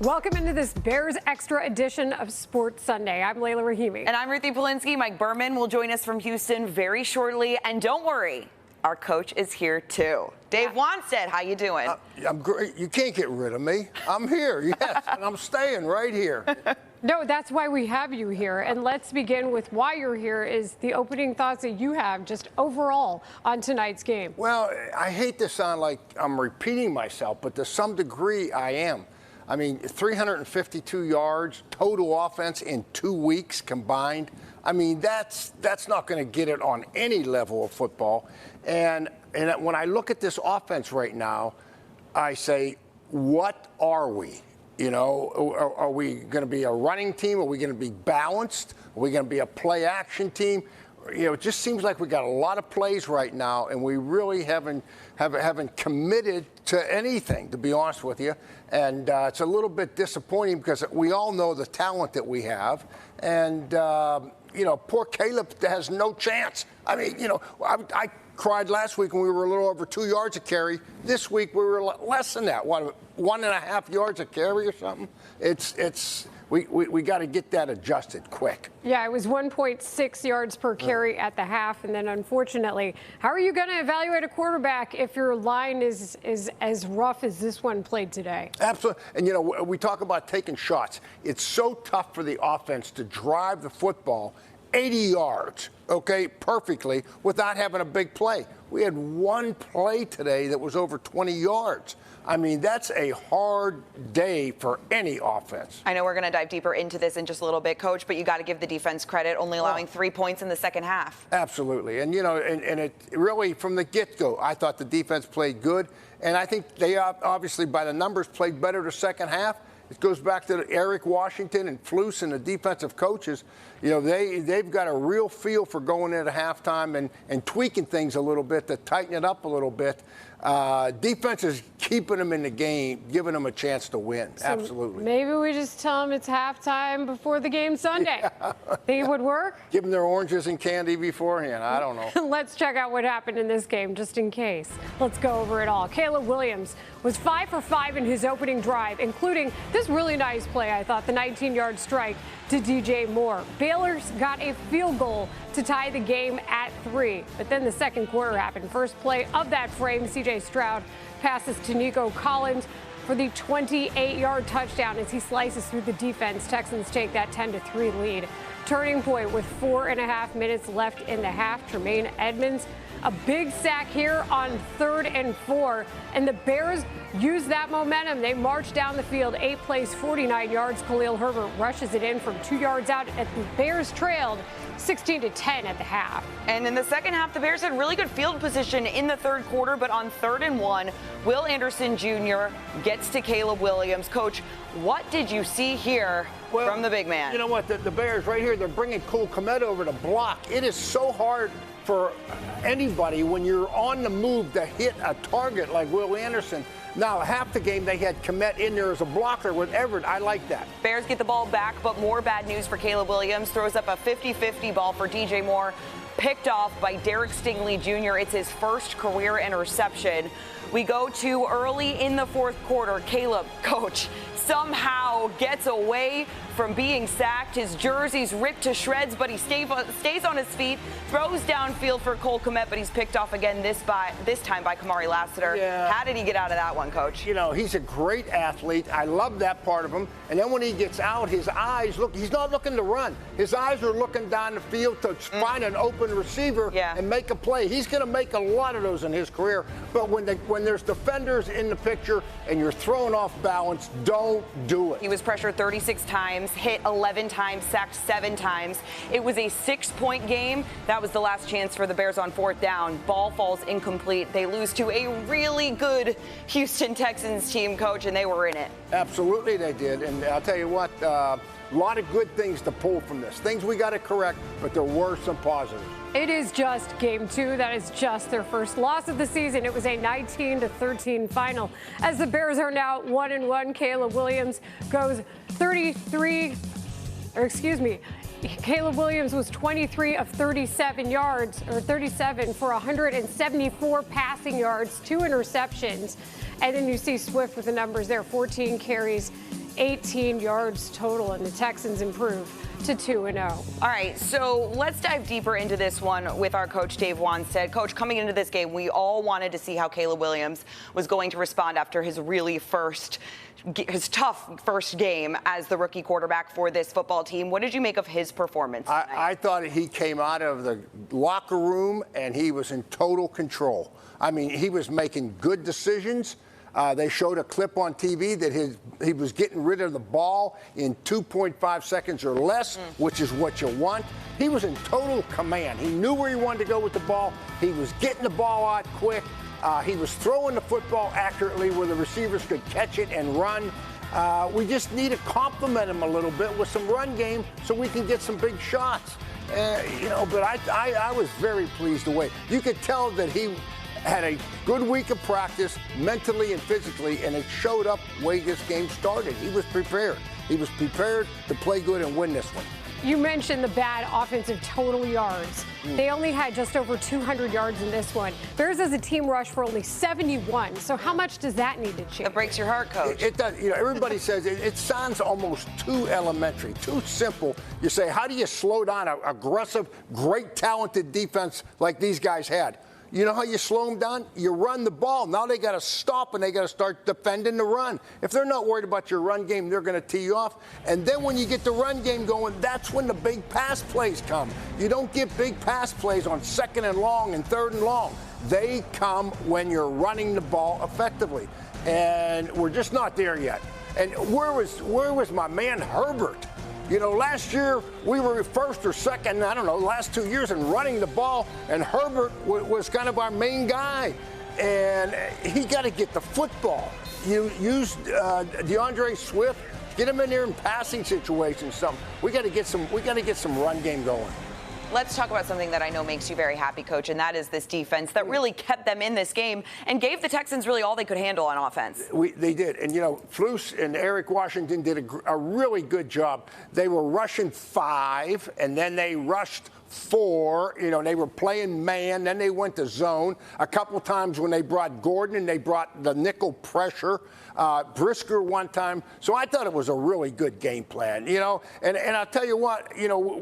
Welcome into this Bears Extra edition of Sports Sunday. I'm Leila Rahimi. And I'm Ruthie Polinsky. Mike Berman will join us from Houston very shortly. And don't worry, our coach is here too. Dave Wannstedt, how you doing? I'm great. You can't get rid of me. I'm here, yes, and I'm staying right here. No, that's why we have you here. And let's begin with why you're here is the opening thoughts that you have just overall on tonight's game. Well, I hate to sound like I'm repeating myself, but to some degree I am. I mean, 352 yards, total offense in 2 weeks combined. I mean, that's not going to get it on any level of football. And when I look at this offense right now, I say, what are we? You know, are we going to be a running team? Are we going to be balanced? Are we going to be a play-action team? You know, it just seems like we got a lot of plays right now, and we really haven't committed to anything, to be honest with you. And it's a little bit disappointing because we all know the talent that we have. And, you know, poor Caleb has no chance. I mean, you know, I cried last week when we were a little over 2 yards a carry. This week we were less than that. What, 1.5 yards a carry or something? We got to get that adjusted quick. Yeah, it was 1.6 yards per carry at the half. And then, unfortunately, how are you going to evaluate a quarterback if your line is as rough as this one played today? Absolutely. And, you know, we talk about taking shots. It's so tough for the offense to drive the football 80 yards, okay, perfectly, without having a big play. We had one play today that was over 20 yards. I mean, that's a hard day for any offense. I know we're going to dive deeper into this in just a little bit, Coach, but you got to give the defense credit, only allowing 3 points in the second half. Absolutely. And, you know, and it really, from the get-go, I thought the defense played good. And I think they obviously, by the numbers, played better the second half. It goes back to Eric Washington and Flus and the defensive coaches. You know, they've got a real feel for going into halftime and tweaking things a little bit to tighten it up a little bit. Defense is keeping them in the game, giving them a chance to win. So absolutely. Maybe we just tell them it's halftime before the game Sunday. Yeah. Think it would work? Give them their oranges and candy beforehand. I don't know. Let's check out what happened in this game, just in case. Let's go over it all. Caleb Williams was 5 for 5 in his opening drive, including this really nice play, I thought, the 19-yard strike to DJ Moore. Baylor's got a field goal to tie the game at 3. But then the second quarter happened. First play of that frame, C.J. Stroud passes to Nico Collins for the 28-yard touchdown as he slices through the defense. Texans take that 10-3 lead. Turning point with 4.5 minutes left in the half. Tremaine Edmonds, a big sack here on 3rd and 4. And the Bears use that momentum. They march down the field, 8 plays, 49 yards. Khalil Herbert rushes it in from 2 yards out. At the Bears trailed 16-10 at the half. And in the second half, the Bears had really good field position in the third quarter, but on 3rd and 1, Will Anderson Jr. gets to Caleb Williams. Coach, what did you see here from the big man? You know what? The Bears right here, they're bringing Cole Kmet over to block. It is so hard for anybody when you're on the move to hit a target like Will Anderson. Now, half the game they had Kmet in there as a blocker with Everett. I like that. Bears get the ball back, but more bad news for Caleb Williams. Throws up a 50-50 ball for DJ Moore, picked off by Derek Stingley Jr. It's his first career interception. We go to early in the fourth quarter. Caleb, Coach, somehow gets away from being sacked. His jersey's ripped to shreds, but he stays on his feet, throws downfield for Cole Kmet, but he's picked off again this time by Kamari Lassiter. Yeah. How did he get out of that one, Coach? You know, he's a great athlete. I love that part of him. And then when he gets out, his eyes look, he's not looking to run. His eyes are looking down the field to find an open receiver and make a play. He's going to make a lot of those in his career. But when there's defenders in the picture and you're throwing off balance, don't do it. He was pressured 36 times, hit 11 times, sacked 7 times. It was a 6-point game. That was the last chance for the Bears on 4th down. Ball falls incomplete. They lose to a really good Houston Texans team, Coach, and they were in it. Absolutely they did. And I'll tell you what, a lot of good things to pull from this. Things we got to correct, but there were some positives. It is just game 2. That is just their first loss of the season. It was a 19-13 final. As the Bears are now 1-1, Caleb Williams goes Caleb Williams was 23 of 37 yards, or 37 for 174 passing yards, 2 interceptions. And then you see Swift with the numbers there, 14 carries, 18 yards total, and the Texans improved to 2-0. All right, so let's dive deeper into this one with our coach, Dave Wannstedt. Coach, coming into this game, we all wanted to see how Caleb Williams was going to respond after his tough first game as the rookie quarterback for this football team. What did you make of his performance tonight? I thought he came out of the locker room and he was in total control. I mean, he was making good decisions. They showed a clip on TV that he was getting rid of the ball in 2.5 seconds or less, which is what you want. He was in total command. He knew where he wanted to go with the ball. He was getting the ball out quick. He was throwing the football accurately where the receivers could catch it and run. We just need to compliment him a little bit with some run game so we can get some big shots. But I was very pleased the way. You could tell that he had a good week of practice mentally and physically, and it showed up the way this game started. He was prepared. He was prepared to play good and win this one. You mentioned the bad offensive total yards. They only had just over 200 yards in this one. Bears as a team rushed for only 71. So how much does that need to change? That breaks your heart, Coach. It does. Everybody says it sounds almost too elementary, too simple. You say, how do you slow down an aggressive, great, talented defense like these guys had? You know how you slow them down? You run the ball. Now they got to stop and they got to start defending the run. If they're not worried about your run game, they're going to tee you off. And then when you get the run game going, that's when the big pass plays come. You don't get big pass plays on 2nd and long and 3rd and long. They come when you're running the ball effectively. And we're just not there yet. And where was my man Herbert? Last year we were 1st or 2nd, I don't know, last 2 years in running the ball, and Herbert was kind of our main guy. And he got to get the football. You use DeAndre Swift, get him in there in passing situations. We got to get some run game going. Let's talk about something that I know makes you very happy, Coach, and that is this defense that really kept them in this game and gave the Texans really all they could handle on offense. They did. And, Flus and Eric Washington did a really good job. They were rushing 5, and then they rushed 4. They were playing man. Then they went to zone. A couple times when they brought Gordon and they brought the nickel pressure. Brisker one time. So I thought it was a really good game plan, And I'll tell you what,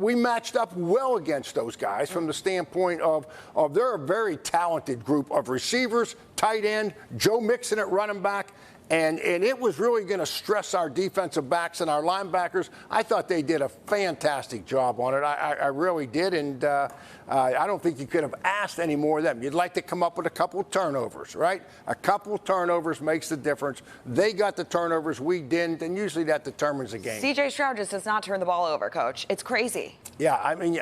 we matched up well against those guys from the standpoint of they're a very talented group of receivers, tight end, Joe Mixon at running back. And it was really going to stress our defensive backs and our linebackers. I thought they did a fantastic job on it. I really did. And I don't think you could have asked any more of them. You'd like to come up with a couple of turnovers, right? A couple of turnovers makes the difference. They got the turnovers. We didn't. And usually that determines the game. C.J. Stroud just does not turn the ball over, Coach. It's crazy. Yeah, I mean,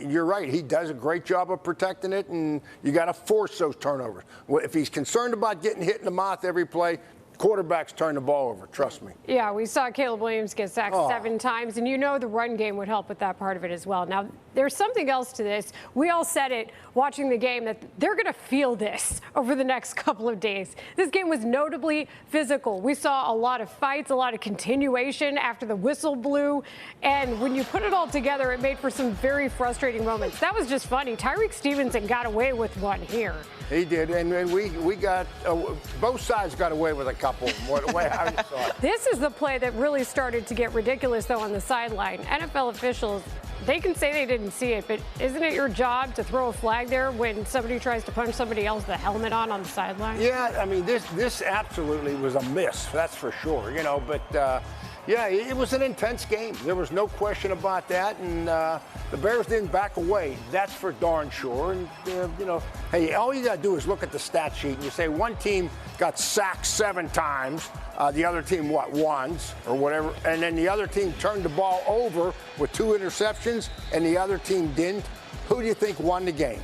you're right. He does a great job of protecting it. And you got to force those turnovers. Well, if he's concerned about getting hit in the mouth every play, quarterbacks turn the ball over, trust me. Yeah, we saw Caleb Williams get sacked 7 times, and the run game would help with that part of it as well. Now, there's something else to this. We all said it watching the game that they're going to feel this over the next couple of days. This game was notably physical. We saw a lot of fights, a lot of continuation after the whistle blew, and when you put it all together, it made for some very frustrating moments. That was just funny. Tyreek Stevenson got away with one here. He did, and we got both sides got away with a couple. The way I saw it. This is the play that really started to get ridiculous, though, on the sideline. NFL officials, they can say they didn't see it, but isn't it your job to throw a flag there when somebody tries to punch somebody else with the helmet on the sideline? Yeah, I mean, this absolutely was a miss, that's for sure. But. Yeah, it was an intense game. There was no question about that, and the Bears didn't back away. That's for darn sure. And, hey, all you got to do is look at the stat sheet, and you say one team got sacked 7 times, the other team, once or whatever, and then the other team turned the ball over with 2 interceptions, and the other team didn't. Who do you think won the game?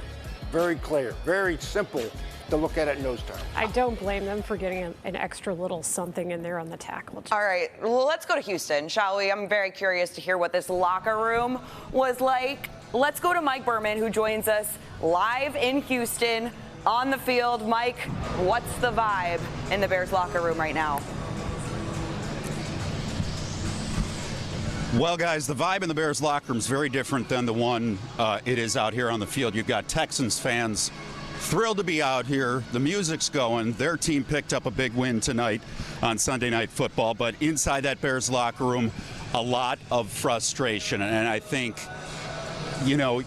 Very clear, very simple to look at it in those terms. I don't blame them for getting an extra little something in there on the tackle. All right, well, let's go to Houston, shall we? I'm very curious to hear what this locker room was like. Let's go to Mike Berman, who joins us live in Houston on the field. Mike, what's the vibe in the Bears locker room right now? Well, guys, the vibe in the Bears locker room is very different than the one it is out here on the field. You've got Texans fans Thrilled to be out here. The music's going. Their team picked up a big win tonight on Sunday Night Football, but inside that Bears locker room, a lot of frustration. And I think, you know,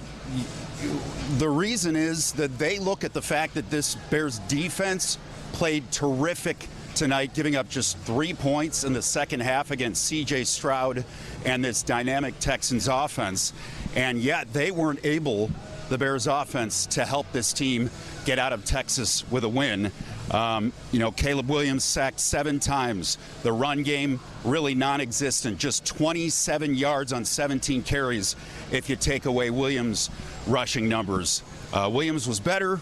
the reason is that they look at the fact that this Bears defense played terrific tonight, giving up just 3 points in the second half against C.J. Stroud and this dynamic Texans offense. And yet they weren't able, the Bears offense, to help this team get out of Texas with a win. You know, Caleb Williams sacked 7 times. The run game really non-existent, just 27 yards on 17 carries if you take away Williams' rushing numbers. Williams was better,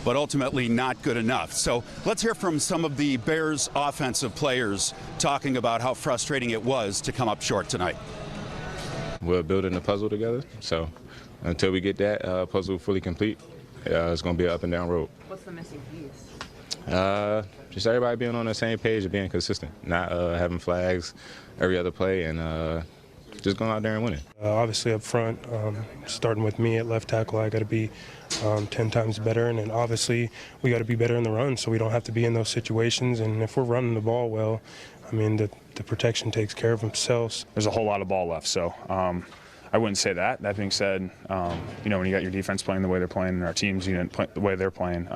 but ultimately not good enough. So let's hear from some of the Bears offensive players talking about how frustrating it was to come up short tonight. We're building the puzzle together, so until we get that puzzle fully complete, it's going to be an up and down road. What's the missing piece? Just everybody being on the same page and being consistent, not having flags every other play, and just going out there and winning. Obviously up front, starting with me at left tackle, I got to be 10 times better, and then obviously we got to be better in the run so we don't have to be in those situations. And if we're running the ball well, I mean, the protection takes care of themselves. There's a whole lot of ball left, so I wouldn't say that. That being said, you know, when you got your defense playing the way they're playing and our teams the way they're playing,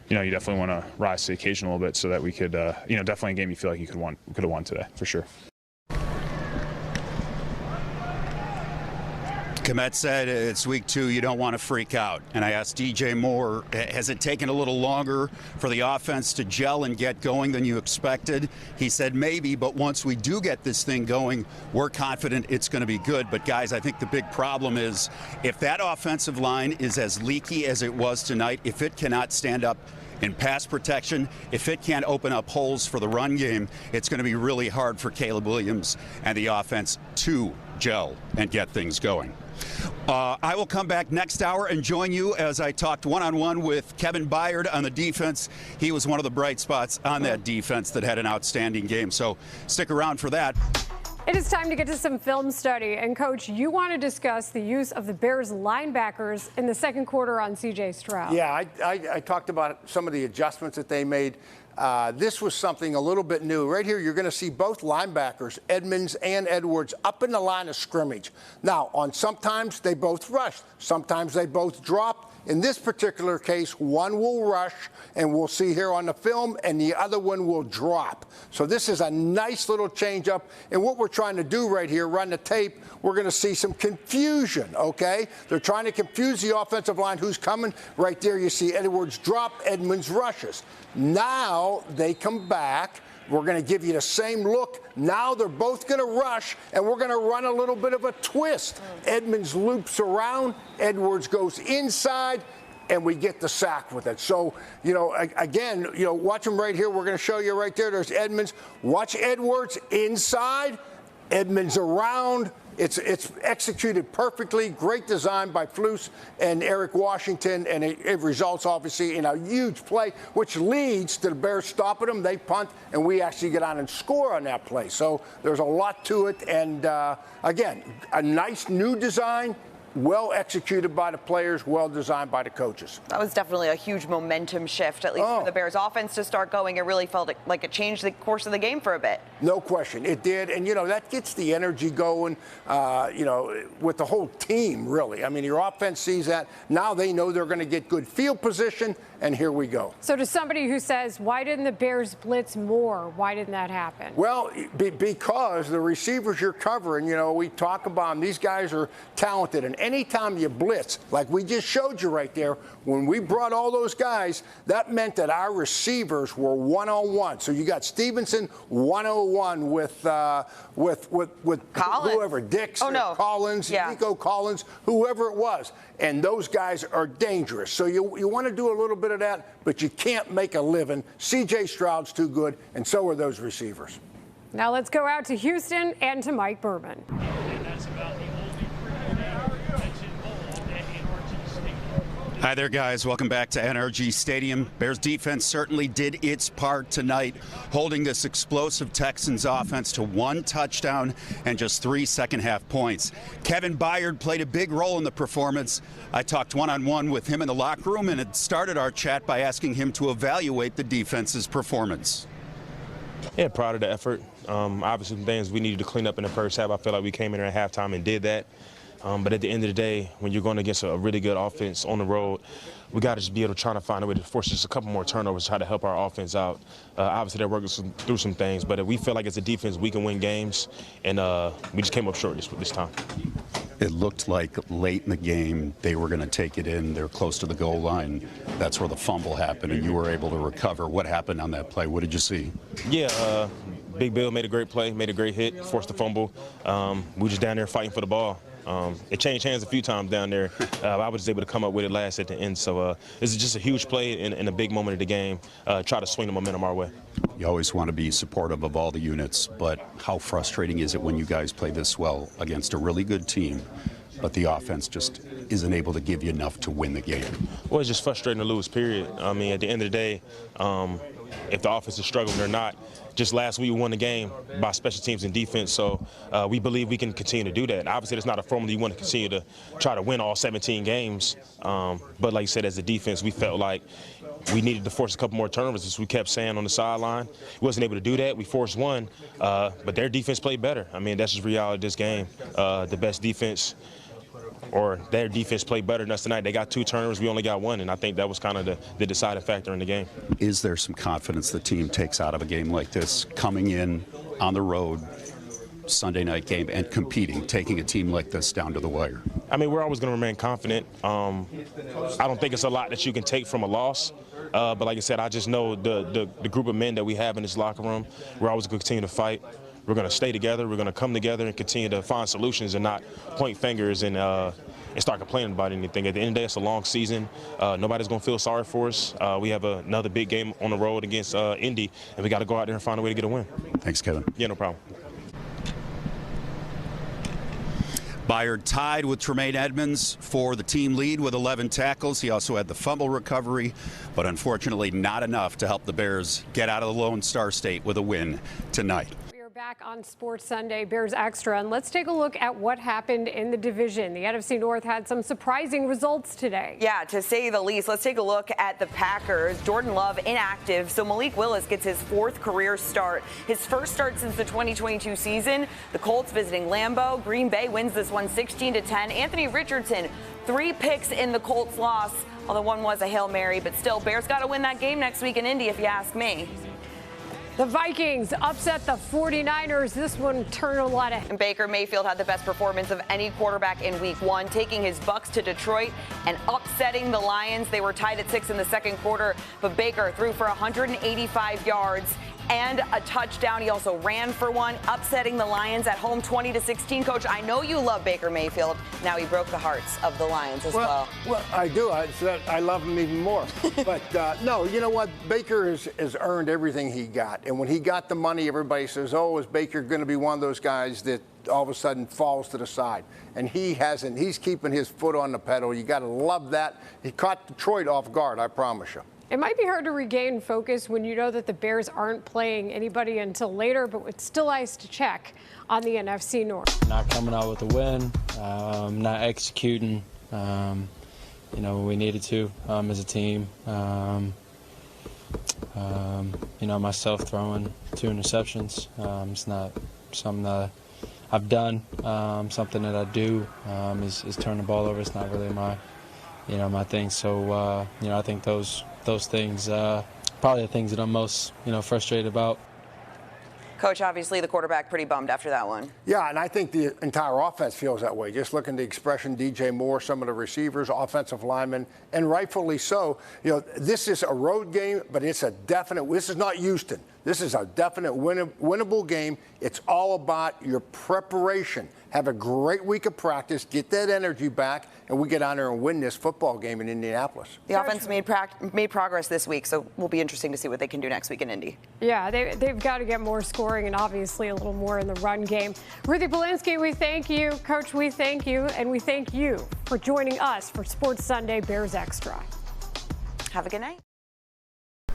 you know, you definitely want to rise to the occasion a little bit so that we could, you know, definitely a game you feel like you could have won today, for sure. Komet said it's week 2, you don't want to freak out. And I asked DJ Moore, has it taken a little longer for the offense to gel and get going than you expected? He said maybe, but once we do get this thing going, we're confident it's going to be good. But guys, I think the big problem is if that offensive line is as leaky as it was tonight, if it cannot stand up in pass protection, if it can't open up holes for the run game, it's going to be really hard for Caleb Williams and the offense to gel and get things going. I will come back next hour and join you as I talked one-on-one with Kevin Byard on the defense. He was one of the bright spots on that defense that had an outstanding game. So stick around for that. It is time to get to some film study. And, Coach, you want to discuss the use of the Bears linebackers in the second quarter on C.J. Stroud. Yeah, I talked about some of the adjustments that they made. This was something a little bit new. Right here, you're going to see both linebackers, Edmonds and Edwards, up in the line of scrimmage. Now, sometimes they both rushed. Sometimes they both dropped. In this particular case, one will rush, and we'll see here on the film, and the other one will drop. So this is a nice little change up. And what we're trying to do right here, run the tape, we're going to see some confusion, okay? They're trying to confuse the offensive line. Who's coming? Right there, you see Edwards drop, Edmonds rushes. Now they come back. We're going to give you the same look. Now they're both going to rush, and we're going to run a little bit of a twist. Edmonds loops around, Edwards goes inside, and we get the sack with it. So, you know, again, you know, watch him right here. We're going to show you right there. There's Edmonds. Watch Edwards inside, Edmonds around. It's executed perfectly. Great design by Flus and Eric Washington, and it results, obviously, in a huge play, which leads to the Bears stopping them. They punt, and we actually get on and score on that play. So there's a lot to it. And, again, a nice new design. Well executed by the players, well designed by the coaches. That was definitely a huge momentum shift, at least for the Bears offense to start going. It really felt like it changed the course of the game for a bit. No question, it did. And, you know, that gets the energy going, you know, with the whole team, really. I mean, your offense sees that. Now they know they're going to get good field position, and here we go. So to somebody who says, why didn't the Bears blitz more? Why didn't that happen? Well, because the receivers you're covering, you know, we talk about them. These guys are talented. And anytime you blitz, like we just showed you right there, when we brought all those guys, that meant that our receivers were one-on-one. So you got Stevenson one-on-one with Collins. whoever, Dix, Collins, Nico Collins, whoever it was. And those guys are dangerous. So you want to do a little bit of that, but you can't make a living. C.J. Stroud's too good, and so are those receivers. Now let's go out to Houston and to Mike Berman. Hi there, guys. Welcome back to NRG Stadium. Bears defense certainly did its part tonight, holding this explosive Texans offense to 1 touchdown and just 3 second-half points. Kevin Byard played a big role in the performance. I talked one-on-one with him in the locker room and had started our chat by asking him to evaluate the defense's performance. Yeah, proud of the effort. Obviously, some things we needed to clean up in the first half. I feel like we came in there at halftime and did that. But at the end of the day, when you're going against a really good offense on the road, we got to just be able to try to find a way to force just a couple more turnovers, try to help our offense out. Obviously, they're working through some things, but if we feel like as a defense we can win games, and we just came up short this time. It looked like late in the game they were going to take it in. They're close to the goal line. That's where the fumble happened, and you were able to recover. What happened on that play? What did you see? Yeah, Big Bill made a great play, made a great hit, forced the fumble. We were just down there fighting for the ball. It changed hands a few times down there. I was able to come up with it last at the end. So this is just a huge play in a big moment of the game. Try to swing the momentum our way. You always want to be supportive of all the units, but how frustrating is it when you guys play this well against a really good team, but the offense just isn't able to give you enough to win the game? Well, it's just frustrating to lose, period. I mean, at the end of the day, if the offense is struggling or not, just last week we won the game by special teams and defense, so we believe we can continue to do that. Obviously, it's not a formula you want to continue to try to win all 17 games, but like you said, as a defense, we felt like we needed to force a couple more turnovers, as we kept saying on the sideline. We wasn't able to do that. We forced one, but their defense played better. I mean, that's just reality of this game. The best defense, or their defense played better than us tonight. They got 2 turnovers, we only got 1, and I think that was kind of the deciding factor in the game. Is there some confidence the team takes out of a game like this, coming in on the road, Sunday night game, and competing, taking a team like this down to the wire? I mean, we're always going to remain confident. I don't think it's a lot that you can take from a loss, but like I said, I just know the group of men that we have in this locker room, we're always going to continue to fight. We're going to stay together. We're going to come together and continue to find solutions and not point fingers and start complaining about anything. At the end of the day, it's a long season. Nobody's going to feel sorry for us. We have another big game on the road against Indy, and we got to go out there and find a way to get a win. Thanks, Kevin. Yeah, no problem. Byard tied with Tremaine Edmonds for the team lead with 11 tackles. He also had the fumble recovery, but unfortunately not enough to help the Bears get out of the Lone Star State with a win tonight. Back on Sports Sunday, Bears Extra, and let's take a look at what happened in the division. The NFC North had some surprising results today. Yeah, to say the least. Let's take a look at the Packers. Jordan Love inactive, so Malik Willis gets his 4th career start. His first start since the 2022 season. The Colts visiting Lambeau. Green Bay wins this one 16-10. Anthony Richardson, 3 picks in the Colts loss, although one was a Hail Mary, but still, Bears got to win that game next week in Indy, if you ask me. The Vikings upset the 49ers. This one turned a lot of. And Baker Mayfield had the best performance of any quarterback in week 1, taking his Bucs to Detroit and upsetting the Lions. They were tied at 6 in the second quarter, but Baker threw for 185 yards and a touchdown. He also ran for one, upsetting the Lions at home 20-16. Coach, I know you love Baker Mayfield. Now he broke the hearts of the Lions as well. Well, I do. I love him even more. But no, you know what? Baker has earned everything he got. And when he got the money, everybody says, oh, is Baker going to be one of those guys that all of a sudden falls to the side? And he hasn't. He's keeping his foot on the pedal. You got to love that. He caught Detroit off guard, I promise you. It might be hard to regain focus when you know that the Bears aren't playing anybody until later, but it's still nice to check on the NFC North. Not coming out with a win, not executing, when we needed to as a team. Myself throwing 2 interceptions. It's not something that I've done. Something that I do is turn the ball over. It's not really my thing. So, I think those things probably the things that I'm most, frustrated about. Coach, obviously the quarterback pretty bummed after that one. Yeah, and I think the entire offense feels that way. Just look at the expression, DJ Moore, some of the receivers, offensive linemen, and rightfully so. This is a road game, but it's a definite. This is not Houston. This is a definite winnable game. It's all about your preparation. Have a great week of practice, get that energy back, and we get on there and win this football game in Indianapolis. The offense made progress this week, so it will be interesting to see what they can do next week in Indy. Yeah, they've got to get more scores. scoring and obviously a little more in the run game. Ruthie Polinsky, we thank you. Coach, we thank you. And we thank you for joining us for Sports Sunday Bears Extra. Have a good night.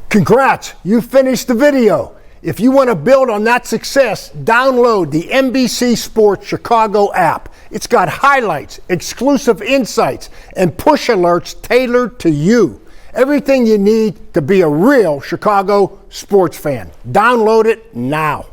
Congrats, you finished the video. If you want to build on that success, download the NBC Sports Chicago app. It's got highlights, exclusive insights, and push alerts tailored to you. Everything you need to be a real Chicago sports fan. Download it now.